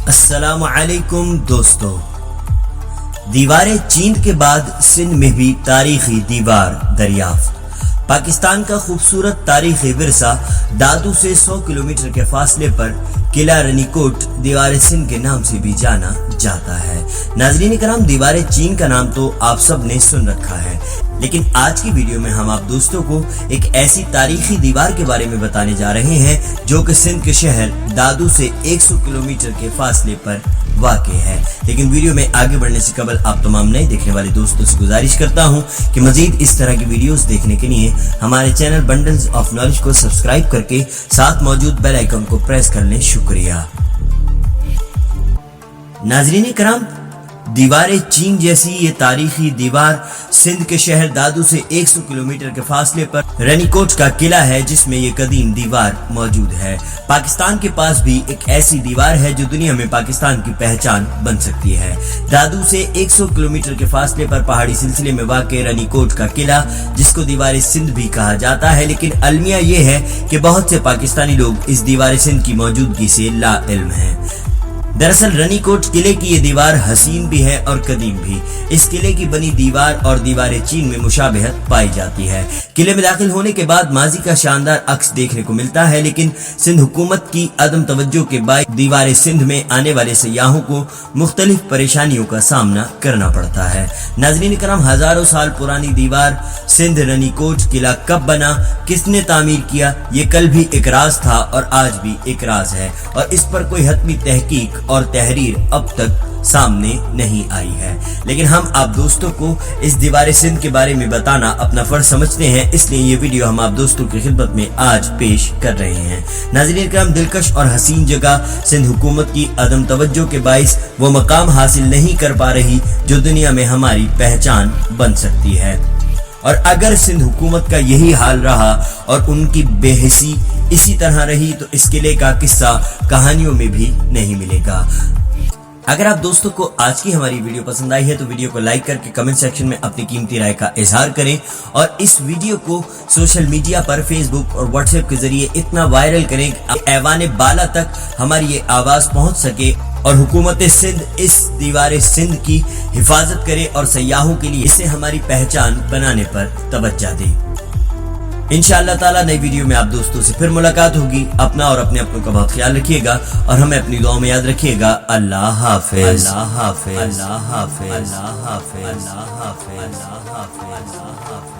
السلام علیکم دوستو، دیوار چین کے بعد سندھ میں بھی تاریخی دیوار دریافت۔ پاکستان کا خوبصورت تاریخی ورثہ دادو سے 100 کلومیٹر کے فاصلے پر قلعہ رنی کوٹ دیوار سندھ کے نام سے بھی جانا جاتا ہے۔ ناظرین کرام، دیوار چین کا نام تو آپ سب نے سن رکھا ہے، لیکن آج کی ویڈیو میں ہم آپ دوستوں کو ایک ایسی تاریخی دیوار کے بارے میں بتانے جا رہے ہیں جو کہ سندھ کے شہر دادو سے 100 کلومیٹر کے فاصلے پر واقع ہے۔ لیکن ویڈیو میں آگے بڑھنے سے قبل آپ تمام نئے دیکھنے والے دوستوں سے گزارش کرتا ہوں کہ مزید اس طرح کی ویڈیوز دیکھنے کے لیے ہمارے چینل بنڈلز آف نالج کو سبسکرائب کر کے ساتھ موجود بیل آئیکن کو پریس کر لیں۔ شکریہ۔ ناظرین کرام، دیوار چین جیسی یہ تاریخی دیوار سندھ کے شہر دادو سے 100 کلومیٹر کے فاصلے پر رنی کوٹ کا قلعہ ہے جس میں یہ قدیم دیوار موجود ہے۔ پاکستان کے پاس بھی ایک ایسی دیوار ہے جو دنیا میں پاکستان کی پہچان بن سکتی ہے۔ دادو سے 100 کلومیٹر کے فاصلے پر پہاڑی سلسلے میں واقع رنی کوٹ کا قلعہ، جس کو دیوار سندھ بھی کہا جاتا ہے، لیکن المیہ یہ ہے کہ بہت سے پاکستانی لوگ اس دیوار سندھ کی موجودگی سے لا علم ہیں۔ دراصل رنی کوٹ قلعے کی یہ دیوار حسین بھی ہے اور قدیم بھی۔ اس قلعے کی بنی دیوار اور دیوار چین میں مشابہت پائی جاتی ہے۔ قلعے میں داخل ہونے کے بعد ماضی کا شاندار عکس دیکھنے کو ملتا ہے، لیکن سندھ حکومت کی عدم توجہ کے باعث دیوار سندھ میں آنے والے سیاحوں کو مختلف پریشانیوں کا سامنا کرنا پڑتا ہے۔ ناظرین کرام، ہزاروں سال پرانی دیوار سندھ رنی کوٹ قلعہ کب بنا، کس نے تعمیر کیا، یہ کل بھی ایک راز تھا اور آج بھی ایک راز ہے، اور اس پر کوئی حتمی تحقیق اور تحریر اب تک سامنے نہیں آئی ہے۔ لیکن ہم آپ دوستوں کو اس دیوار سندھ کے بارے میں بتانا اپنا فرض سمجھتے ہیں، اس لیے یہ ویڈیو ہم آپ دوستوں کی خدمت میں آج پیش کر رہے ہیں۔ ناظرین کرام، دلکش اور حسین جگہ سندھ حکومت کی عدم توجہ کے باعث وہ مقام حاصل نہیں کر پا رہی جو دنیا میں ہماری پہچان بن سکتی ہے، اور اگر سندھ حکومت کا یہی حال رہا اور ان کی بے حسی اسی طرح رہی تو اس قلعے کا قصہ کہانیوں میں بھی نہیں ملے گا۔ اگر آپ دوستوں کو آج کی ہماری ویڈیو پسند آئی ہے تو ویڈیو کو لائک کر کے کمنٹ سیکشن میں اپنی قیمتی رائے کا اظہار کریں، اور اس ویڈیو کو سوشل میڈیا پر فیس بک اور واٹس ایپ کے ذریعے اتنا وائرل کریں کہ ایوان بالا تک ہماری یہ آواز پہنچ سکے اور حکومت سندھ اس دیوار سندھ کی حفاظت کرے اور سیاحوں کے لیے اسے ہماری پہچان بنانے پر توجہ دے۔ انشاءاللہ تعالی نئی ویڈیو میں آپ دوستوں سے پھر ملاقات ہوگی۔ اپنا اور اپنے اپنوں کا بہت خیال رکھیے گا اور ہمیں اپنی دعاؤں میں یاد رکھیے گا۔ اللہ حافظ، اللہ حافظ، اللہ حافظ، اللہ حافظ، اللہ حافظ، اللہ حافظ، اللہ حافظ۔